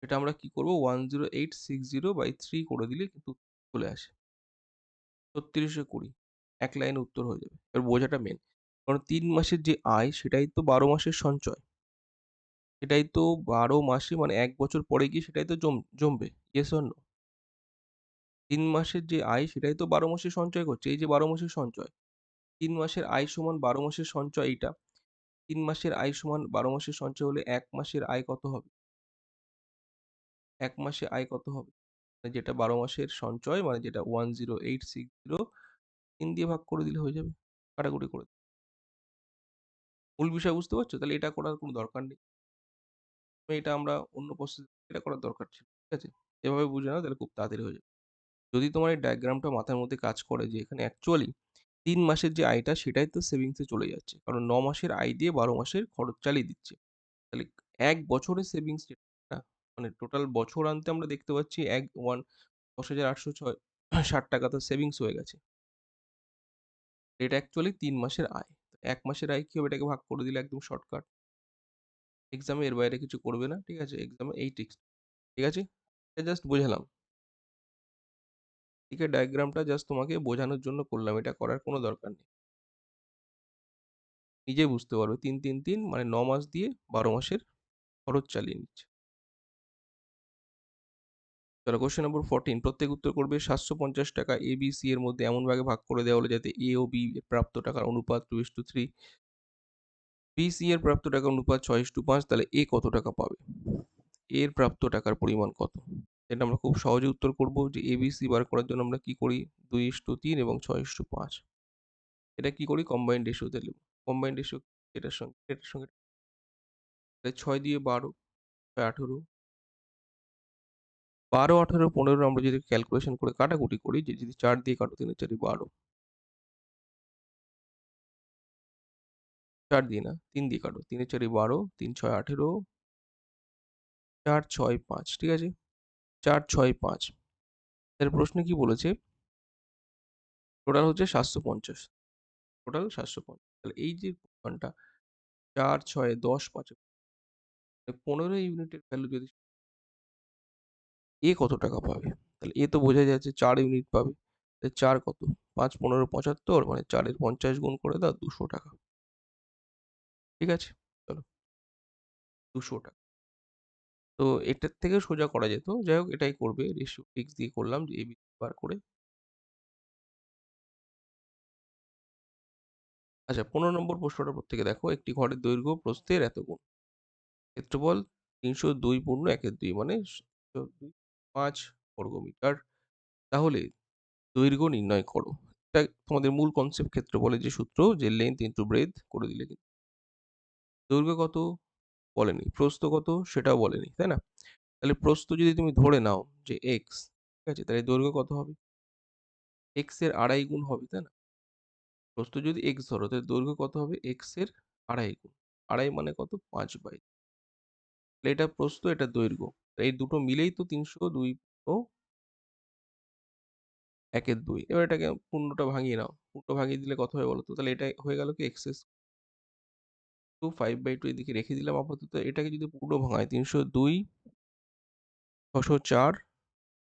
এটা আমরা কি করব 10860/3 করে দিলে কিন্তু চলে আসে। ৩৬২০ ১ লাইনে উত্তর হয়ে যাবে। এবার বোঝাটা মেইন। কারণ ৩ মাসের যে আয় সেটাই তো ১২ মাসের সঞ্চয়। সেটাই তো ১২ মাসে মানে ১ বছর পরে গিয়ে সেটাই তো জমবে। Yes or no? ৩ মাসের যে আয় সেটাই তো ১২ মাসে সঞ্চয় করছে। এই যে ১২ মাসের সঞ্চয়। ৩ মাসের আয় সমান ১২ মাসের সঞ্চয় এইটা। ৩ মাসের আয় সমান ১২ মাসের সঞ্চয় হলে ১ মাসের আয় কত হবে? ১ মাসে আয় কত হবে? মানে যেটা ১২ মাসের সঞ্চয় মানে যেটা 10860 ৩ দিয়ে ভাগ করে দিলে হয়ে যাবে। কাটাকুটি করে। মূল বিষয় বুঝতে পারছো? তাহলে এটা করার কোনো দরকার নেই। এটা আমরা অন্য প্রসেস এটা করার দরকার ছিল। ঠিক আছে? এভাবে বুঝে নাও তাহলে খুব তাড়াতাড়ি হয়ে যাবে। যদি তোমার এই ডায়াগ্রামটা মাথার মধ্যে কাজ করে যে এখানে অ্যাকচুয়ালি ৩ মাসের যে আয়টা সেটাই তো সেভিংস এ চলে যাচ্ছে। কারণ ৯ মাসের আয় দিয়ে ১২ মাসের খরচ চালিয়ে দিচ্ছে। তাহলে ১ বছরের সেভিংস যেটা মানে টোটাল বছর আনতে আমরা দেখতে পাচ্ছি ১০,৮৬০ তো সেভিংস হয়ে গেছে। এটা অ্যাকচুয়ালি ৩ মাসের আয়। ১ মাসের আয় কি হবে? এটাকে ভাগ করে দিলে একদম শর্টকাট। এক্সামে এর বাইরে কিছু করবে না। ঠিক আছে? এক্সামে এই ট্রিক্স ঠিক আছে? এটা জাস্ট বোঝালাম। ঠিক আছে? ডায়াগ্রামটা জাস্ট তোমাকে বোঝানোর জন্য করলাম। এটা করার কোনো দরকার নেই। নিজেই বুঝতে পারবে ৩, ৩, ৩ মানে ৯ মাস দিয়ে ১২ মাসের খরচ চালিয়ে নিচ্ছে। চলো কোয়েশ্চেন নম্বর 14 প্রত্যেক উত্তর করবে ৳৭৫০ A, B, C এর মধ্যে এমন ভাগে ভাগ করে দেওয়া হলো যাতে A ও B এর প্রাপ্ত টাকার অনুপাত 2:3, B, C এর প্রাপ্ত টাকার অনুপাত 6:5 তাহলে A কত টাকা পাবে? A এর প্রাপ্ত টাকার পরিমাণ কত? এটা আমরা খুব সহজে উত্তর করব যে A, B, C বার করার জন্য আমরা কি করি 2:3 এবং 6:5 এটা কি করি কম্বাইন্ড রেশিওতে লিখব। কম্বাইন্ড রেশিও এটার সঙ্গে ৬ দিয়ে ১২, ৬ 18 ১২, ১৮, ১৫ আমরা যদি ক্যালকুলেশন করে কাটাকুটি করি যে যদি ৪ দিয়ে কাটো ৩ এর ৪ 12 ৪ দিয়ে না ৩ দিয়ে কাটো ৩ এর ৪ 12 ৩ ৬ 18 ৪ ৬ ৫ ঠিক আছে ৪ ৬ ৫ এর প্রশ্নে কি বলেছে টোটাল হচ্ছে ৭৫০ টোটাল ৭৫০ তাহলে এই যে পরিমাণটা ৪ ৬ ১০ ৫ 15 ইউনিটের ভ্যালু যদি এ কত টাকা পাবে? তাহলে এ তো বোঝা যাচ্ছে ৪ ইউনিট পাবে। তাহলে ৪ কত? ৫ ১৫ ৭৫ মানে ৪ এর ৫০ গুণ করে দাও ৳২০০ ঠিক আছে? চলো ৳২০০ তো এটার থেকে সোজা করা যেত। যাই হোক এটাই করবে রেশিও ট্রিক্স দিয়ে করলাম যে এবিসি বার করে। আচ্ছা ১৫ নম্বর প্রশ্নটা প্রত্যেকে দেখো। একটি ঘরের দৈর্ঘ্য প্রস্থের এত গুণ। ক্ষেত্রফল ৩০২ পূর্ণ ১/২ মানে ৫ বর্গমিটার। তাহলে দৈর্ঘ্য নির্ণয় করো। এটা তোমাদের মূল কনসেপ্ট ক্ষেত্রফলের যে সূত্র যে লেংথ ইনটু ব্রেডথ করে দিলে কিন্তু দৈর্ঘ্য কত বলেনি, প্রস্থ কত সেটাও বলেনি, তাই না? তাহলে প্রস্থ যদি তুমি ধরে নাও যে x ঠিক আছে? তাহলে দৈর্ঘ্য কত হবে? x এর ২.৫ গুণ হবে, তাই না? প্রস্থ যদি x ধরো তাহলে দৈর্ঘ্য কত হবে? x এর ২.৫ গুণ। ২.৫ মানে কত? ৫/২। তাহলে এটা প্রস্থ, এটা দৈর্ঘ্য। এই দুটো মিলেই তো ৩০২ ও ১/২। এবার এটাকে পূর্ণটা ভাঙিয়ে নাও। পূর্ণ ভাঙিয়ে দিলে কত হয় বলো তো? তাহলে এটা হয়ে গেল কি x টু 5/2 এদিকে রেখে দিলাম আপাতত। এটাকে যদি পূর্ণ ভাঙাই ৩০২, ৬০৪,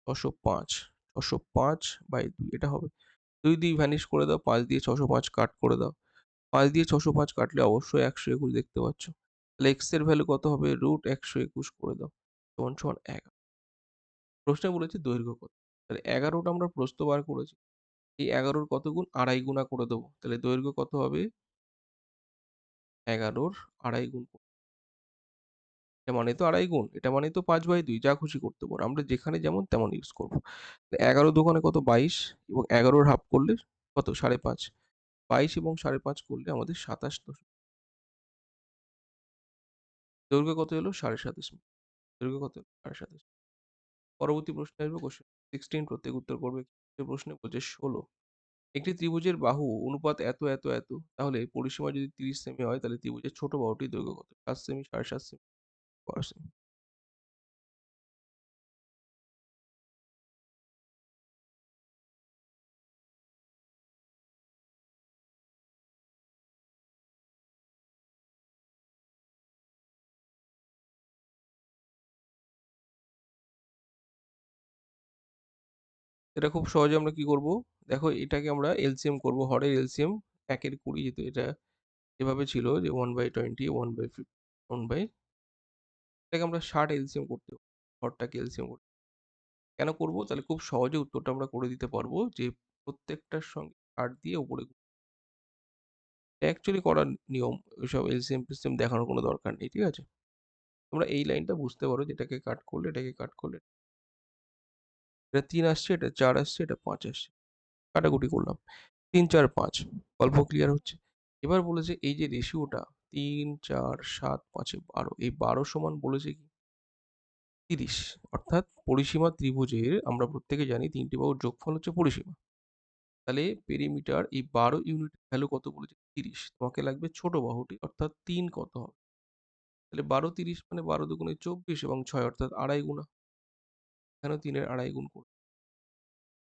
৬০৫, ৬০৫/২ এটা হবে। ২ দিয়ে ভ্যানিশ করে দাও, ৫ দিয়ে ৬০৫ কাট করে দাও। ৫ দিয়ে ৬০৫ কাটলে অবশ্যই ১২১ দেখতে পাচ্ছ। তাহলে x এর ভ্যালু কত হবে? √১২১ করে দাও। সমান ১১ প্রশ্নে বলেছে দৈর্ঘ্য কত? তাহলে ১১ টা আমরা প্রস্থ বার করেছি। এই ১১ র কত গুণ? ২.৫ গুণা করে দেবো। তাহলে দৈর্ঘ্য কত হবে? ১১ র ২.৫ গুণ এটা মানে তো ২.৫ গুণ। এটা মানেই তো ৫/২ যা খুশি করতে পারো। আমরা যেখানে যেমন তেমন ইউজ করব। ১১ দোকানে কত? ২২ এবং ১১ র হাফ করলে কত? ৫.৫ ২২ এবং ৫.৫ করলে আমাদের ২৭ দৈর্ঘ্য কত এলো? ২৭.৫ দৈর্ঘ্য কত? ২৭.৫ পরবর্তী প্রশ্নে আসবো কোয়েশ্চেন 16 প্রত্যেক উত্তর করবে। এই প্রশ্নে বলছে ১৬ একটি ত্রিভুজের বাহু অনুপাত এত, এত, এত তাহলে পরিসীমা যদি ৩০ সেমি হয় তাহলে ত্রিভুজের ছোট বাহুটির দৈর্ঘ্য কত? ৭ সেমি, ৭.৫ সেমি, ১২ সেমি। এটা খুব সহজে আমরা কি করব? দেখো এটাকে আমরা এলসিএম করব। হরের এলসিএম ১ এর ২০ যেহেতু এটা এভাবে ছিল যে 1/20 1/50 এটাকে আমরা ৬০ এলসিএম করতে পারব। হরটাকে এলসিএম করতে কেন করব? তাহলে খুব সহজে উত্তরটা আমরা করে দিতে পারবো যে প্রত্যেকটার সঙ্গে ৬০ দিয়ে উপরে এটা অ্যাকচুয়ালি করার নিয়ম। ওইসব এলসিএম-টেলসিএম দেখানোর কোনো দরকার নেই। ঠিক আছে? তোমরা এই লাইনটা বুঝতে পারো যে এটাকে কাট করলে, এটাকে কাট করলে এটা ৩ আসছে, এটা ৪ আসছে, এটা ৫ আসছে। কাটাকুটি করলাম। ৩, ৪, ৫ গল্প ক্লিয়ার হচ্ছে। এবার বলেছে এই যে রেশিওটা ৩, ৪, ৭, ৫ এ ১২ এই ১২ সমান বলেছে কি ৩০ অর্থাৎ পরিসীমা ত্রিভুজের আমরা প্রত্যেকে জানি ৩ টি বাহুর যোগফল হচ্ছে পরিসীমা। তাহলে পেরিমিটার এই ১২ ইউনিট ভ্যালু কত বলেছে ৩০ তোমাকে লাগবে ছোট বাহুটি অর্থাৎ ৩ কত হবে? তাহলে ১২ ৩০ মানে ১২ দুগুণে ২৪ এবং ৬ অর্থাৎ আড়াই গুণা। এখানেও ৩ এর আড়াই গুণ করব।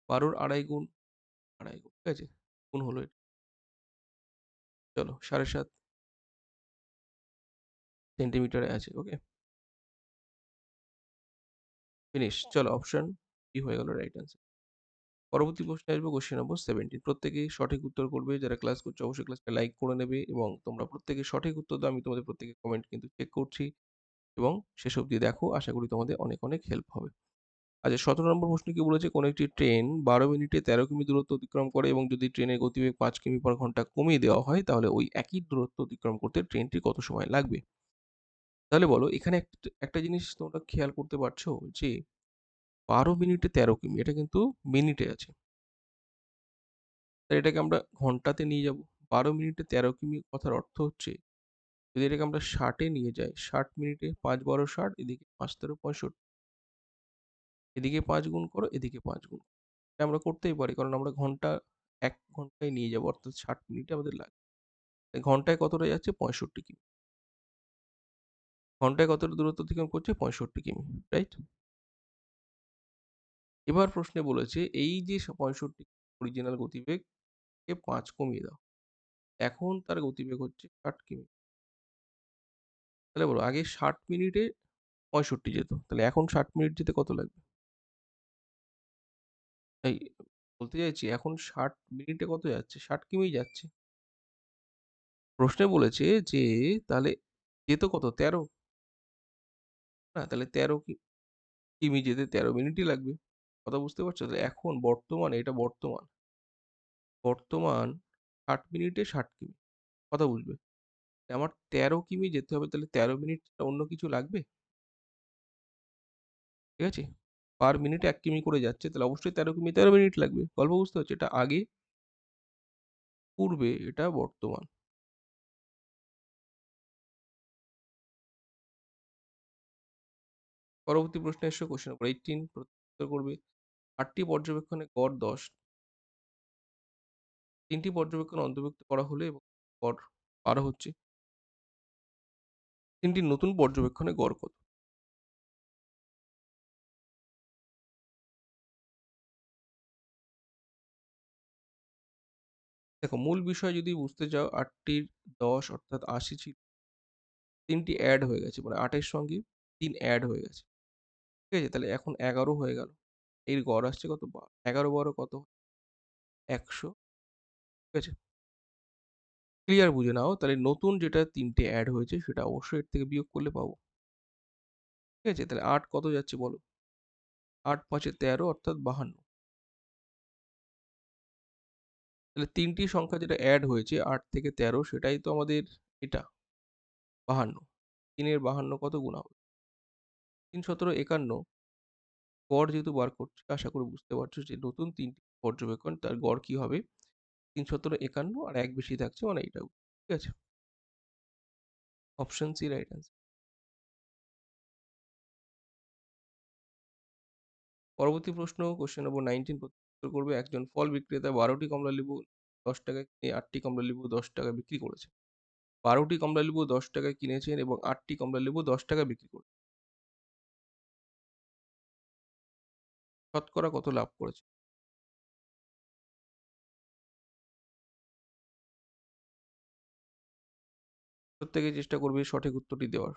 ১২ র আড়াই গুণ, আড়াই গুণ। ঠিক আছে? গুণ হলো এটা। চলো ৭.৫ সেন্টিমিটারে আছে। ওকে? ফিনিশ। চলো অপশন বি হয়ে গেল রাইট অ্যান্সার। পরবর্তী প্রশ্নে আসবো কোয়েশ্চেন নম্বর 17 প্রত্যেকেই সঠিক উত্তর করবে। যারা ক্লাস করছো অবশ্যই ক্লাসটা লাইক করে নেবে এবং তোমরা প্রত্যেকে সঠিক উত্তর দাও। আমি তোমাদের প্রত্যেকের কমেন্ট কিন্তু চেক করছি এবং শেষ অবধি দেখো। আশা করি তোমাদের অনেক, অনেক হেল্প হবে। আচ্ছা ১৭ নম্বর প্রশ্নে কি বলেছে? কোনো একটি ট্রেন ১২ মিনিটে ১৩ কিমি দূরত্ব অতিক্রম করে এবং যদি ট্রেনের গতিবেগ ৫ কিমি/ঘন্টা কমিয়ে দেওয়া হয় তাহলে ওই একই দূরত্ব অতিক্রম করতে ট্রেনটির কত সময় লাগবে? তাহলে বলো এখানে একটা জিনিস তোমরা খেয়াল করতে পারছো যে ১২ মিনিটে ১৩ কিমি এটা কিন্তু মিনিটে আছে। তাহলে এটাকে আমরা ঘন্টাতে নিয়ে যাব। ১২ মিনিটে ১৩ কিমি কথার অর্থ হচ্ছে যদি এটাকে আমরা ৬০ এ নিয়ে যাই, ৬০ মিনিটে ৫-১২ = ৬০ এদিকে ৫-১৩ ৬৫ এদিকে ৫ গুণ করো, এদিকে ৫ গুণ। এটা আমরা করতেই পারি কারণ আমরা ঘন্টা ১ ঘন্টায় নিয়ে যাবো অর্থাৎ ৬০ মিনিটে আমাদের লাগবে। ঘন্টায় কতটা যাচ্ছে? ৬৫ কিমি। ঘন্টায় কতটা দূরত্ব অতিক্রম করছে? ৬৫ কিমি। রাইট? এবার প্রশ্নে বলেছে এই যে ৬৫ অরিজিনাল গতিবেগকে ৫ কমিয়ে দাও। এখন তার গতিবেগ হচ্ছে ৬০ কিমি। তাহলে বলো আগে ৬০ মিনিটে ৬৫ যেত। তাহলে এখন ৬০ মিনিট যেতে কত লাগবে? এই বলতে চাইছি এখন ৬০ মিনিটে কত যাচ্ছে? ৬০ কিমিই যাচ্ছে। প্রশ্নে বলেছে যে তাহলে যেত কত? ১৩ না তাহলে ১৩ কিমি যেতে ১৩ মিনিটই লাগবে। কথা বুঝতে পারছো? তাহলে এখন বর্তমানে এটা বর্তমান। বর্তমান ৬০ মিনিটে ৬০ কিমি। কথা বুঝবে? আমার ১৩ কিমি যেতে হবে তাহলে ১৩ মিনিট ছাড়া অন্য কিছু লাগবে? ঠিক আছে? পার মিনিটে ১ কিমি করে যাচ্ছে তাহলে অবশ্যই ১৩ কিমি ১৩ মিনিট লাগবে। গল্প বুঝতে পারছো? এটা আগে, পূর্বে, এটা বর্তমান। পরবর্তী প্রশ্নে এসো কোয়েশ্চেন নম্বর 18 উত্তর করবে। ৮ টি পর্যবেক্ষণে গড় ১০, ৩ টি পর্যবেক্ষণ অন্তর্ভুক্ত করা হলে এবং গড় ১২ হচ্ছে। ৩ টি নতুন পর্যবেক্ষণে গড় কত? দেখো মূল বিষয় যদি বুঝতে চাও ৮ টির ১০ অর্থাৎ ৮০ ছিল। ৩ টি এড হয়ে গেছে। মানে ৮ এর সঙ্গে ৩ এড হয়ে গেছে। ঠিক আছে? তাহলে এখন ১১ হয়ে গেল। এর গড় আসছে কত? ১২ ১১-১২ কত? ১০০ ঠিক আছে? ক্লিয়ার বুঝে নাও তাহলে নতুন যেটা ৩ টে এড হয়েছে সেটা অবশ্যই এর থেকে বিয়োগ করলে পাবো। ঠিক আছে? তাহলে ৮ কত যাচ্ছে বলো? ৮ ৫ এ ১৩ অর্থাৎ ৫২। তাহলে ৩ টি সংখ্যা যেটা এড হয়েছে ৮ থেকে ১৩ সেটাই তো আমাদের এটা ৫২। ৩ এর ৫২ কত গুণ হবে? ৩ × ১৭ = ৫১ গড় যেহেতু বার করছি আশা করি বুঝতে পারছো যে নতুন ৩ টি পর্যবেক্ষণ তার গড় কি হবে? ৩ × ১৭ = ৫১ আর ১ বেশি থাকছে মানে এইটা। ঠিক আছে? Option C right answer. পরবর্তী প্রশ্ন কোয়েশ্চেন নম্বর 19 উত্তর করবে একজন ফল বিক্রেতা ১২ টি কমলালেবু ৳১০ কিনে ৮ টি কমলালেবু ৳১০ বিক্রি করেছে। ১২ টি কমলালেবু ৳১০ কিনেছেন এবং ৮ টি কমলালেবু ৳১০ বিক্রি করেছেন। শতকরা কত লাভ করেছে? প্রত্যেকেই চেষ্টা করবে সঠিক উত্তরটি দেওয়ার।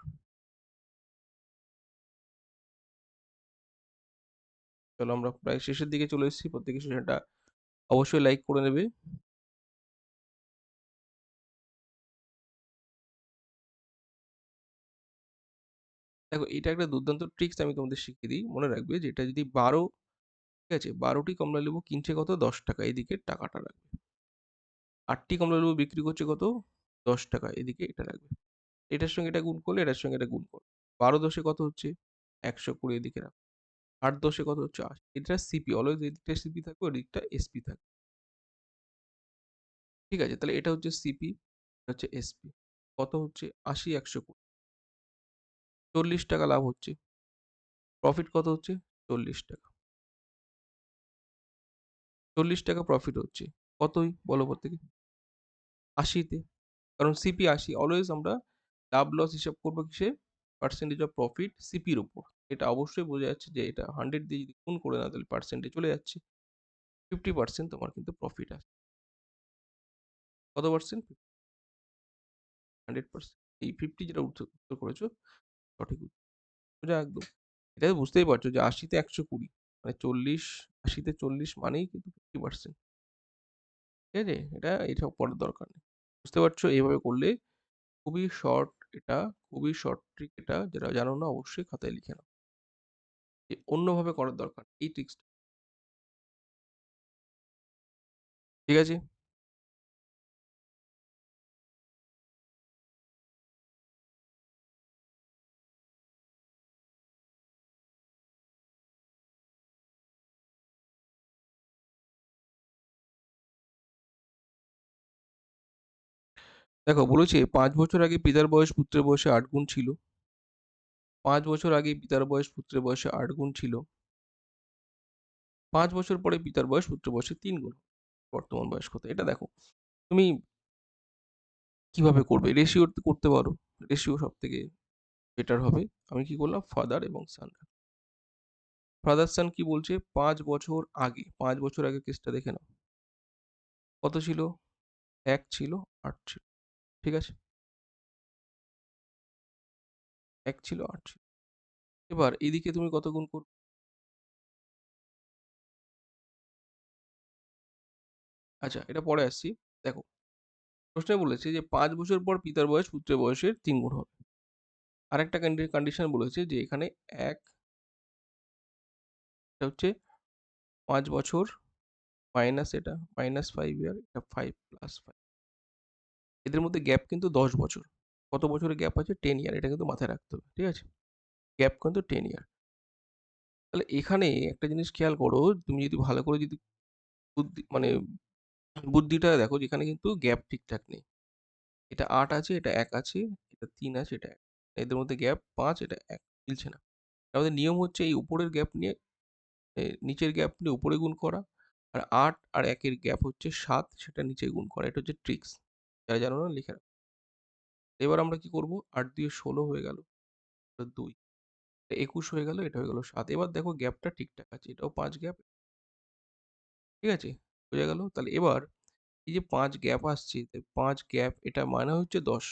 চলো আমরা প্রায় শেষের দিকে চলে এসেছি। প্রত্যেকে সেশনটা অবশ্যই লাইক করে নেবে। দেখো এটা একটা দুর্দান্ত ট্রিক্স আমি তোমাদের শিখিয়ে দিই। মনে রাখবে যে এটা যদি 12, ঠিক আছে? 12 টি কমলালেবু কিনছে কত? ×10, এদিকে টাকাটা রাখবে। 8 টি কমলালেবু বিক্রি করছে কত? ×10, এদিকে এটা রাখবে। এটার সঙ্গে এটা গুণ করলে, এটার সঙ্গে এটা গুণ করো। 12×10 কত হচ্ছে? 120, এদিকে রাখো। 8×10 কত হচ্ছে? 80। এটা সিপি, অলওয়েজ এদিকটা সিপি থাকবে, ওদিকটা এসপি থাকবে। ঠিক আছে? তাহলে এটা হচ্ছে সিপি, এটা হচ্ছে এসপি। কত হচ্ছে? 80, 120, ৳40 লাভ হচ্ছে। প্রফিট কত হচ্ছে? ৳40, ৳40 প্রফিট হচ্ছে। কতই বলো প্রত্যেকে? ৮০ তে। কারণ সিপি ৮০, অলওয়েজ আমরা লাভ লস হিসাব করব কিসে? পার্সেন্টেজ অফ প্রফিট সিপির উপর। এটা অবশ্যই বোঝা যাচ্ছে যে এটা 100 দিয়ে যদি গুণ করে নাও তাহলে পার্সেন্টে চলে যাচ্ছে। 50% তোমার কিন্তু প্রফিট আসছে। কত পার্সেন্ট? 100%। এই 50 যেটা উত্তর করেছো সঠিক উত্তর। সোজা একদম। এটা তো বুঝতেই পারছো যে ৮০ তে ১২০, মানে ৪০, ৮০ তে ৪০ মানেই কিন্তু 50%। ঠিক আছে? এটা এসব করার দরকার নেই। বুঝতে পারছো? এভাবে করলে খুবই শর্ট, এটা খুবই শর্ট ট্রিক, এটা যারা জানো না অবশ্যই খাতায় লিখে নাও। অন্যভাবে করার দরকার এই ট্রিক্সটা। ঠিক আছে? দেখো বলেছে ৫ বছর আগে পিতার বয়স পুত্রের বয়সে ৮ গুণ ছিল। ৫ বছর আগে পিতার বয়স পুত্রের বয়সে ৮ গুণ ছিল। ৫ বছর পরে পিতার বয়স পুত্রের বয়সে ৩ গুণ। বর্তমান বয়স কত? এটা দেখো। তুমি কিভাবে করবে? রেশিও করতে পারো। রেশিও সবথেকে বেটার হবে। আমি কি করলাম? ফাদার এবং সন। ফাদার সন কি বলছে? ৫ বছর আগে। ৫ বছর আগের কেসটা দেখে নাও। কত ছিল? ১ ছিল, ৮ ছিল। ঠিক আছে? ১ ছিল, ৮ ছিল। এবার এদিকে তুমি কত গুণ করবে? আচ্ছা, এটা পরে আসছি। দেখো, প্রশ্নে বলেছে যে ৫ বছর পর পিতার বয়স পুত্রের বয়সের ৩ গুণ হবে। আরেকটা কন্ডিশন বলেছে যে এখানে ১, এটা হচ্ছে ৫ বছর মাইনাস এটা, -5 ইয়ার, এটা 5 + 5। এদের মধ্যে গ্যাপ কিন্তু ১০ বছর। কত বছরের গ্যাপ আছে? 10 ইয়ার। এটা কিন্তু মাথায় রাখতে হবে। ঠিক আছে? গ্যাপ কিন্তু 10 ইয়ার। তাহলে এখানে একটা জিনিস খেয়াল করো, তুমি যদি ভালো করে যদি মানে বুদ্ধিটা দেখো, যেখানে কিন্তু গ্যাপ ঠিকঠাক নেই। এটা ৮ আছে, এটা ১ আছে, এটা ৩ আছে, এটা ১। এদের মধ্যে গ্যাপ ৫, এটা ১, মিলছে না। আমাদের নিয়ম হচ্ছে এই উপরের গ্যাপ নিয়ে নিচের গ্যাপ নিয়ে উপরে গুণ করা। আর ৮ আর ১ এর গ্যাপ হচ্ছে ৭, সেটা নিচে গুণ করা। এটা হচ্ছে ট্রিক্স। যারা জানো না লিখে রাখো। এবার আমরা কি করব? ৮ দিয়ে ১৬ হয়ে গেল, এটা ২। ২১ হয়ে গেল, এটা হয়ে গেল ৭। এবার দেখো গ্যাপটা ঠিকঠাক আছে। এটাও ৫ গ্যাপ। ঠিক আছে? বোঝা গেল? তাহলে এবার এই যে ৫ গ্যাপ আসছে, ৫ গ্যাপ এটা মানে হচ্ছে ১০।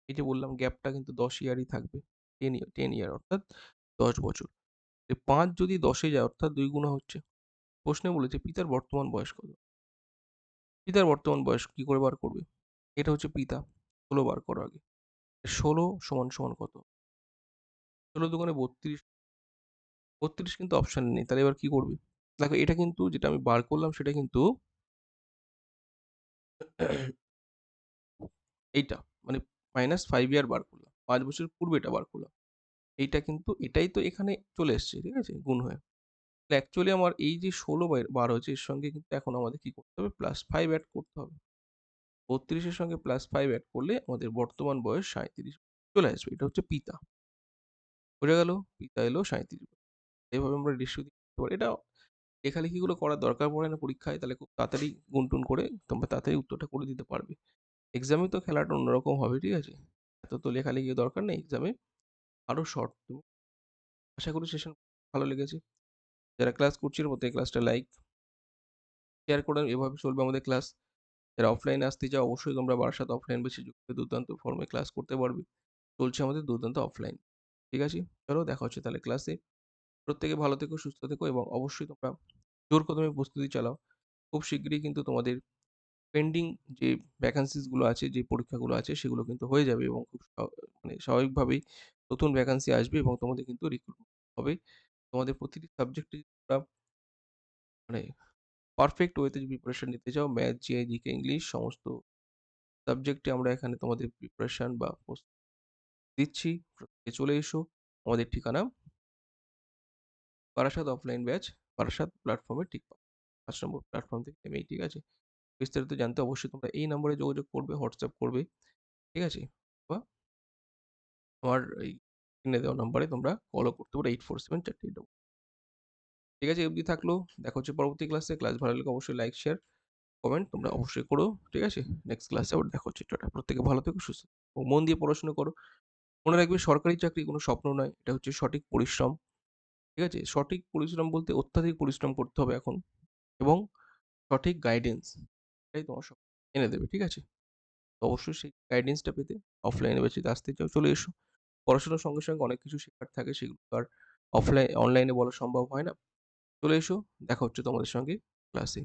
এই যে বললাম গ্যাপটা কিন্তু ১০ ইয়ারই থাকবে। 10 ইয়ার অর্থাৎ ১০ বছর। ৫ যদি ১০ এ যায় অর্থাৎ ২ গুণা হচ্ছে। প্রশ্নে বলেছে পিতার বর্তমান বয়স কত? পিতার বর্তমান বয়স কি করে বার করবে? এটা হচ্ছে পিতা। ১৬ বার করো আগে। ১৬ সমান কত? ১৬ দুগুণে ৩২। ৩২ কিন্তু অপশনে নেই। তাহলে এবার কি করবে? দেখো এটা কিন্তু যেটা আমি বার করলাম সেটা কিন্তু এইটা। মানে -5 ইয়ার বার করলাম। ৫ বছর পূর্বে এটা বার করলাম। এইটা কিন্তু এটাই তো এখানে চলে এসছে। ঠিক আছে? গুণ হয়ে। অ্যাকচুয়ালি আমার এই যে ১৬ বার হয়েছে এর সঙ্গে কিন্তু এখন আমাদের কি করতে হবে? +5 এড করতে হবে। ৩২ এর সঙ্গে +5 এড করলে আমাদের বর্তমান বয়স ৩৭ চলে আসবে। এটা হচ্ছে পিতা। বোঝা গেল? পিতা এলো ৩৭ বছর। এভাবে আমরা রেশিও দিতে পারি। এটা লেখালেখিগুলো করার দরকার পড়ে না পরীক্ষায়। তাহলে খুব তাড়াতাড়ি গুণ-টুন করে তোমরা তাড়াতাড়ি উত্তরটা করে দিতে পারবে। এক্সামে তো খেলাটা অন্যরকম হবে। ঠিক আছে? এত তো লেখালেখির দরকার নেই। এক্সামে আরো শর্ট। আশা করি সেশন ভালো লেগেছে। যারা ক্লাস করছিল প্রত্যেকে ক্লাসটা লাইক, শেয়ার করে এভাবে চলবে আমাদের ক্লাস। যারা অফলাইনে আসতে চাও অবশ্যই তোমরা বারাসাত অফলাইন ব্যাচে যুক্ত হয়ে দুর্দান্ত ফর্মে ক্লাস করতে পারবে। চলছে আমাদের দুর্দান্ত অফলাইন। ঠিক আছে? চলো দেখা হচ্ছে তাহলে ক্লাসে। প্রত্যেকে ভালো থেকো, সুস্থ থেকো এবং অবশ্যই তোমরা জোর কদমে প্রস্তুতি চালাও। খুব শিগগিরই কিন্তু তোমাদের পেন্ডিং যে ভ্যাকেন্সিস গুলো আছে, যে পরীক্ষাগুলো আছে সেগুলো কিন্তু হয়ে যাবে এবং খুব মানে স্বাভাবিকভাবেই নতুন ভ্যাকেন্সি আসবে এবং তোমাদের কিন্তু রিক্রুট হবে। তোমাদের প্রতিটি সাবজেক্টে তোমরা মানে পারফেক্ট ওয়েতে যদি প্রিপারেশন নিতে চাও, ম্যাথ, জিআই, জিকে, ইংলিশ সমস্ত সাবজেক্টে আমরা এখানে তোমাদের প্রিপারেশন বা প্রস্তুতি দিচ্ছি। প্রত্যেকে চলে এসো। আমাদের ঠিকানা বারাসাত অফলাইন ব্যাচ, বারাসাত প্ল্যাটফর্মে ঠিক ৫ নম্বর প্ল্যাটফর্ম থেকে নেমেই, ঠিক আছে? বিস্তারিত জানতে অবশ্যই তোমরা এই নম্বরে যোগাযোগ করবে, হোয়াটসঅ্যাপ করবে, ঠিক আছে? বা আমার এই স্ক্রিনে দেওয়া নাম্বারে তোমরা কলও করতে পারো 847 488। ঠিক আছে? এই অবধি থাকলো। দেখা হচ্ছে পরবর্তী ক্লাসে। ক্লাস ভালো লাগলে অবশ্যই লাইক, শেয়ার, কমেন্ট তোমরা অবশ্যই করো। ঠিক আছে? নেক্সট ক্লাসে আবার দেখা হচ্ছে। টাটা। প্রত্যেকে ভালো থেকো, সুস্থ থেকো এবং মন দিয়ে পড়াশোনা করো। মনে রাখবে সরকারি চাকরি কোনো স্বপ্ন নয়। এটা হচ্ছে সঠিক পরিশ্রম। ঠিক আছে? সঠিক পরিশ্রম বলতে অত্যাধিক পরিশ্রম করতে হবে এখন এবং সঠিক গাইডেন্স এটাই তোমার সব এনে দেবে। ঠিক আছে? তো অবশ্যই সেই গাইডেন্সটা পেতে অফলাইনে বেঁচে আসতে চাও, চলে এসো। পড়াশোনার সঙ্গে, সঙ্গে অনেক কিছু শেখার থাকে, সেগুলো তো আর অনলাইনে বলা সম্ভব হয় না। চলে এসো। দেখা হচ্ছে তোমাদের সঙ্গে ক্লাসে।